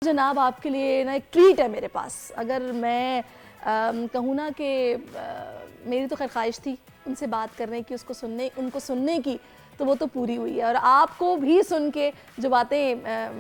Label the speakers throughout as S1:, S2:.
S1: جناب آپ کے لیے نا ایک ٹریٹ ہے میرے پاس. اگر میں کہوں نا کہ میری تو خیر خواہش تھی ان سے بات کرنے کی, ان کو سننے کی, تو وہ تو پوری ہوئی ہے. اور آپ کو بھی سن کے جو باتیں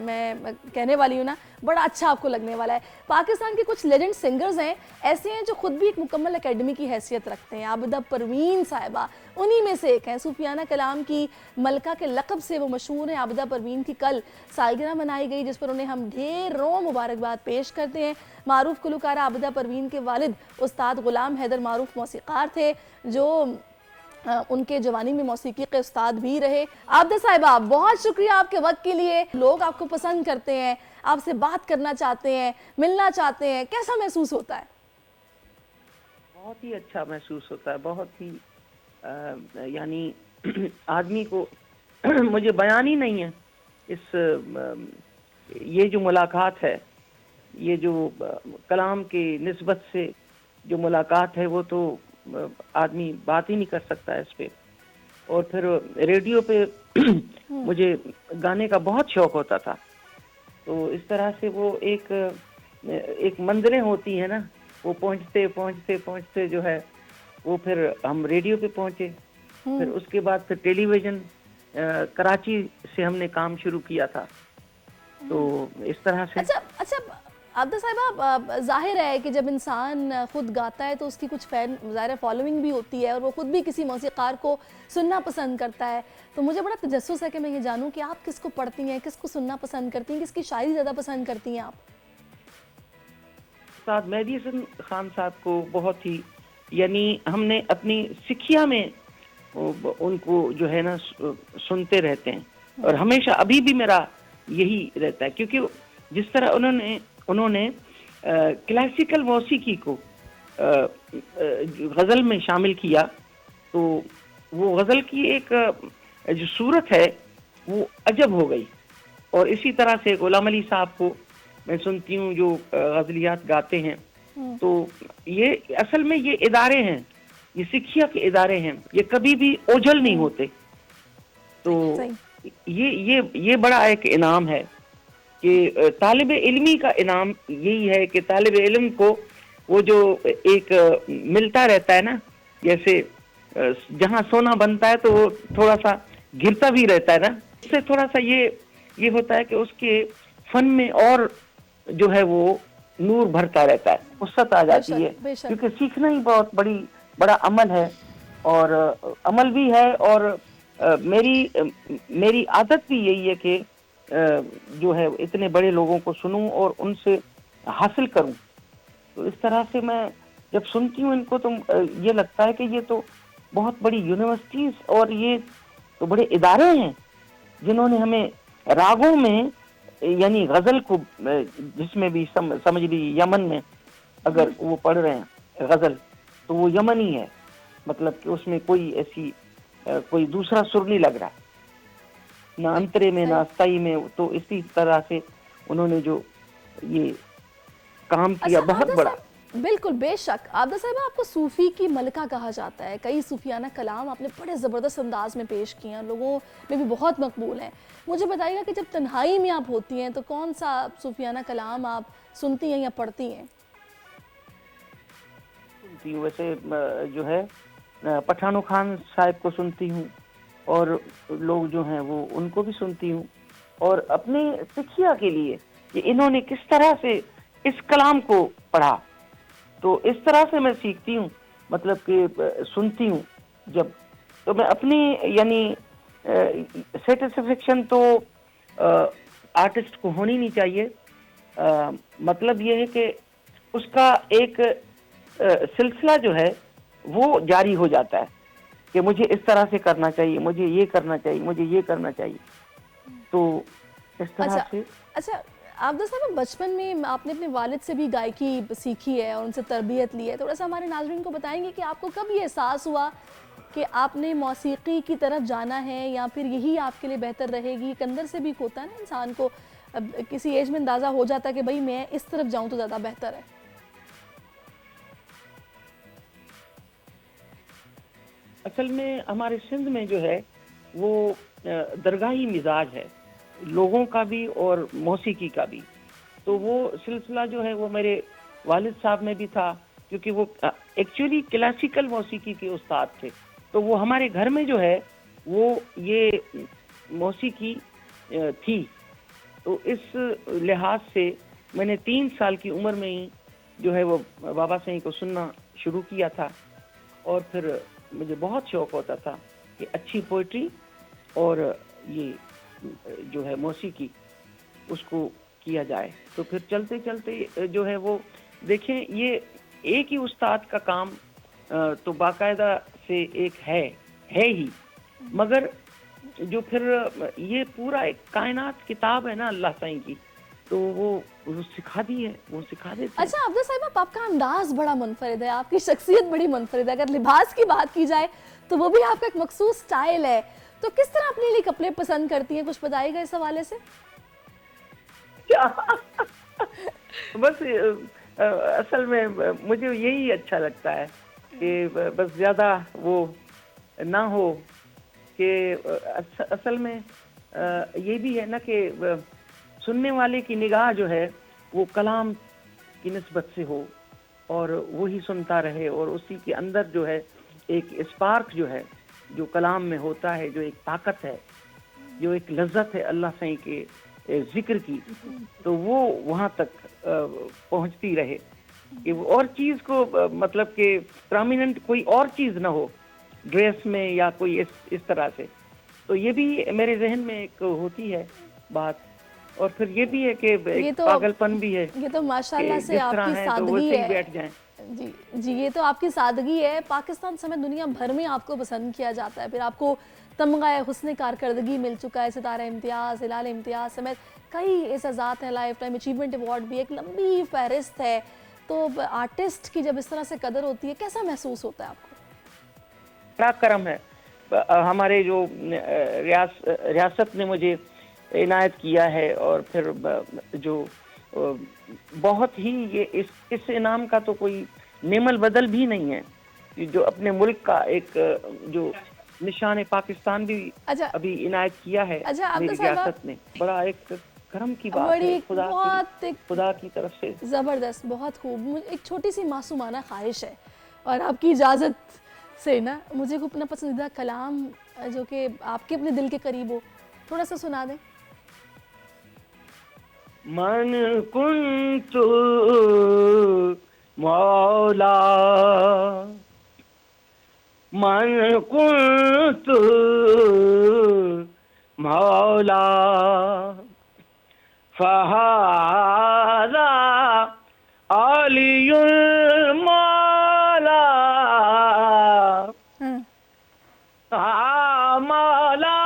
S1: میں کہنے والی ہوں نا, بڑا اچھا آپ کو لگنے والا ہے. پاکستان کے کچھ لیجنڈ سنگرز ہیں ایسے ہیں جو خود بھی ایک مکمل اکیڈمی کی حیثیت رکھتے ہیں. عابدہ پروین صاحبہ انہی میں سے ایک ہیں. صوفیانہ کلام کی ملکہ کے لقب سے وہ مشہور ہیں. عابدہ پروین کی کل سالگرہ منائی گئی جس پر انہیں ہم ڈھیروں مبارکباد پیش کرتے ہیں. معروف گلوکارہ عابدہ پروین کے والد استاد غلام حیدر معروف موسیقار تھے جو ان کے جوانی میں موسیقی کے استاد بھی رہے. عابدہ صاحبہ بہت شکریہ آپ کے وقت کے لیے. لوگ آپ کو پسند کرتے ہیں, آپ سے بات کرنا چاہتے ہیں, ملنا چاہتے ہیں, کیسا محسوس ہوتا ہے؟
S2: بہت ہی اچھا محسوس ہوتا ہے, بہت ہی یعنی آدمی کو مجھے بیان ہی نہیں ہے. یہ جو ملاقات ہے, یہ جو کلام کی نسبت سے جو ملاقات ہے, وہ تو آدمی بات ہی نہیں کر سکتا ہے اس پہ. اور پھر ریڈیو پہ مجھے گانے کا بہت شوق ہوتا تھا, تو اس طرح سے وہ ایک منزلیں ہوتی ہیں نا, وہ پہنچتے پہنچتے پہنچتے جو ہے وہ پھر ہم ریڈیو پہ پہنچے. پھر اس کے بعد پھر ٹیلی ویژن کراچی سے ہم نے کام شروع کیا تھا. تو اس طرح سے
S1: اچھا عابدہ صاحبہ, ظاہر ہے کہ جب انسان خود گاتا ہے تو اس کی کچھ ظاہر فالوئنگ بھی ہوتی ہے اور وہ خود بھی کسی موسیقار کو سننا پسند کرتا ہے. تو مجھے بڑا تجسس ہے کہ میں یہ جانوں کہ آپ کس کو پڑھتی ہیں, کس کو سننا پسند کرتی ہیں, کس کی شاعری زیادہ پسند کرتی ہیں آپ؟
S2: استاد مہدی حسن خان صاحب کو بہت ہی, یعنی ہم نے اپنی سکھیا میں ان کو جو ہے نا سنتے رہتے ہیں. اور ہمیشہ ابھی بھی میرا یہی رہتا ہے, کیونکہ جس طرح انہوں نے کلاسیکل موسیقی کو غزل میں شامل کیا, تو وہ غزل کی ایک جو صورت ہے وہ عجب ہو گئی. اور اسی طرح سے غلام علی صاحب کو میں سنتی ہوں جو غزلیات گاتے ہیں. تو یہ اصل میں یہ ادارے ہیں, یہ سکھیا کے ادارے ہیں, یہ کبھی بھی اوجھل نہیں ہوتے. تو یہ بڑا ایک انعام ہے کہ طالب علمی کا انعام یہی ہے کہ طالب علم کو وہ جو ایک ملتا رہتا ہے نا, جیسے جہاں سونا بنتا ہے تو وہ تھوڑا سا گرتا بھی رہتا ہے نا, اس سے تھوڑا سا یہ ہوتا ہے کہ اس کے فن میں اور جو ہے وہ نور بھرتا رہتا ہے, وسعت آ
S1: بے
S2: جاتی ہے.
S1: شک بے شک.
S2: کیونکہ سیکھنا ہی بہت بڑا عمل ہے, اور عمل بھی ہے. اور میری عادت بھی یہی ہے کہ جو ہے اتنے بڑے لوگوں کو سنوں اور ان سے حاصل کروں. تو اس طرح سے میں جب سنتی ہوں ان کو تو یہ لگتا ہے کہ یہ تو بہت بڑی یونیورسٹیز اور یہ تو بڑے ادارے ہیں جنہوں نے ہمیں راگوں میں, یعنی غزل کو جس میں بھی سمجھ لی یمن میں اگر وہ پڑھ رہے ہیں غزل تو وہ یمنی ہے, مطلب کہ اس میں کوئی ایسی کوئی دوسرا سر نہیں لگ رہا, نہ انترے میں نہ استائی میں. تو اسی طرح سے انہوں نے جو یہ کام کیا
S1: اچھا
S2: بہت
S1: عابدہ
S2: بڑا.
S1: صاحب, بالکل بے شک. عابدہ صاحبہ آپ کو صوفی کی ملکہ کہا جاتا ہے. کئی صوفیانہ کلام آپ نے بڑے زبردست انداز میں پیش کیے ہیں, لوگوں میں بھی بہت مقبول ہیں. مجھے بتائیے گا کہ جب تنہائی میں آپ ہوتی ہیں تو کون سا صوفیانہ کلام آپ سنتی ہیں یا پڑھتی ہیں؟
S2: سنتی ہوں ویسے جو ہے پٹھانو خان صاحب کو سنتی ہوں, اور لوگ جو ہیں وہ ان کو بھی سنتی ہوں. اور اپنے سکھیا کے لیے کہ انہوں نے کس طرح سے اس کلام کو پڑھا, تو اس طرح سے میں سیکھتی ہوں, مطلب کہ سنتی ہوں جب, تو میں اپنی یعنی سیٹسفیکشن تو آرٹسٹ کو ہونی نہیں چاہیے. مطلب یہ ہے کہ اس کا ایک سلسلہ جو ہے وہ جاری ہو جاتا ہے کہ مجھے اس طرح سے کرنا چاہیے, مجھے یہ کرنا چاہیے, مجھے یہ کرنا چاہیے. تو اس طرح سے
S1: اچھا عابدہ صاحب, بچپن میں آپ نے اپنے والد سے بھی گائیکی سیکھی ہے اور ان سے تربیت لی ہے. تھوڑا سا ہمارے ناظرین کو بتائیں گے کہ آپ کو کب یہ احساس ہوا کہ آپ نے موسیقی کی طرف جانا ہے یا پھر یہی آپ کے لیے بہتر رہے گی؟ ایک اندر سے بھی ہوتا ہے نا انسان کو, کسی ایج میں اندازہ ہو جاتا ہے کہ بھئی میں اس طرف جاؤں تو زیادہ بہتر ہے.
S2: اصل میں ہمارے سندھ میں جو ہے وہ درگاہی مزاج ہے, لوگوں کا بھی اور موسیقی کا بھی. تو وہ سلسلہ جو ہے وہ میرے والد صاحب میں بھی تھا، کیونکہ وہ ایکچولی کلاسیکل موسیقی کے استاد تھے، تو وہ ہمارے گھر میں جو ہے وہ یہ موسیقی تھی. تو اس لحاظ سے میں نے 3 سال کی عمر میں ہی جو ہے وہ بابا صاحب کو سننا شروع کیا تھا، اور پھر مجھے بہت شوق ہوتا تھا کہ اچھی پوئٹری اور یہ جو ہے موسیقی اس کو کیا جائے. تو پھر چلتے چلتے جو ہے وہ دیکھیں یہ ایک ہی استاد کا کام تو باقاعدہ سے ایک ہے ہی، مگر جو پھر یہ پورا ایک کائنات کتاب ہے نا اللہ تعالی کی، تو وہ سکھا دی ہے، وہ سکھا دیتے ہیں.
S1: اچھا عبدہ صاحب، آپ کا انداز بڑا منفرد ہے، آپ کی شخصیت بڑی منفرد ہے. اگر لباس کی بات کی جائے تو وہ بھی آپ کا ایک مخصوص سٹائل ہے، تو کس طرح اپنے لیے کپڑے پسند کرتی ہیں؟ کچھ بتائے گا اس حوالے سے؟
S2: بس اصل میں مجھے یہی اچھا لگتا ہے کہ بس زیادہ وہ نہ ہو، کہ اصل میں یہ بھی ہے نا کہ سننے والے کی نگاہ جو ہے وہ کلام کی نسبت سے ہو اور وہی سنتا رہے، اور اسی کے اندر جو ہے ایک اسپارک جو ہے جو کلام میں ہوتا ہے، جو ایک طاقت ہے، جو ایک لذت ہے اللہ سائیں کے ذکر کی، تو وہ وہاں تک پہنچتی رہے کہ وہ اور چیز کو مطلب کہ پرامیننٹ کوئی اور چیز نہ ہو ڈریس میں یا کوئی اس طرح سے. تو یہ بھی میرے ذہن میں ایک ہوتی ہے بات، اور پھر یہ بھی ہے کہ ایک پاگل پن بھی ہے،
S1: یہ تو ماشاءاللہ سے آپ کی سادگی ہے.
S2: بیٹھ جائیں.
S1: جی یہ تو آپ کی سادگی ہے. پاکستان سمیت دنیا بھر میں آپ کو پسند کیا جاتا ہے، پھر آپ کو تمغہ حسن کارکردگی مل چکا ہے، ستارہ امتیاز، ہلال امتیاز سمیت کئی اعزازات ہیں، لائف ٹائم اچیومنٹ ایوارڈ بھی، ایک لمبی فہرست ہے. تو آرٹسٹ کی جب اس طرح سے قدر ہوتی ہے کیسا محسوس ہوتا ہے آپ کو؟
S2: بڑا کرم ہے ہمارے جو ریاست نے مجھے عنایت کیا ہے، اور پھر جو بہت ہی یہ اس انعام کا تو کوئی نعم البدل بھی نہیں ہے، جو اپنے ملک کا ایک جو نشان پاکستان بھی ابھی عنایت کیا ہے میری ریاست نے. بڑا ایک کرم کی بات ہے خدا کی طرف سے.
S1: زبردست، بہت خوب. ایک چھوٹی سی معصومانہ خواہش ہے، اور آپ کی اجازت سے نا مجھے کو اپنا پسندیدہ کلام جو کہ آپ کے اپنے دل کے قریب ہو تھوڑا سا سنا دیں.
S2: من کنت مولا من کنت مولا فہذا علی المولا مولا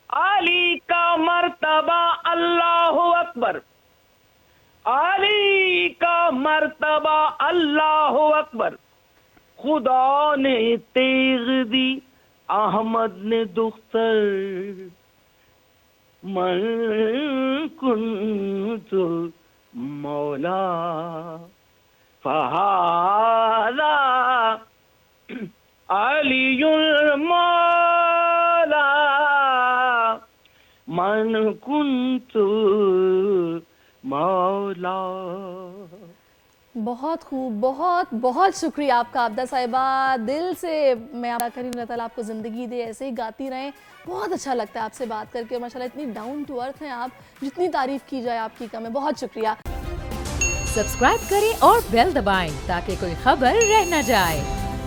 S2: علی کا مرتبہ اللہ اکبر، علی کا مرتبہ اللہ اکبر. خدا نے تیغ دی احمد نے دختر، من کنت مولا فہذا علی المولا من کنت مولا.
S1: بہت خوب، بہت بہت شکریہ آپ کا عابدہ صاحبہ. دل سے میں اللہ کریم اللہ تعالیٰ آپ کو زندگی دے، ایسے ہی گاتی رہیں. بہت اچھا لگتا ہے آپ سے بات کر کے، ماشاءاللہ اتنی ڈاؤن ٹو ارتھ ہیں آپ، جتنی تعریف کی جائے آپ کی کم ہے. بہت شکریہ.
S3: سبسکرائب کریں اور بیل دبائیں تاکہ کوئی خبر رہ نہ جائے.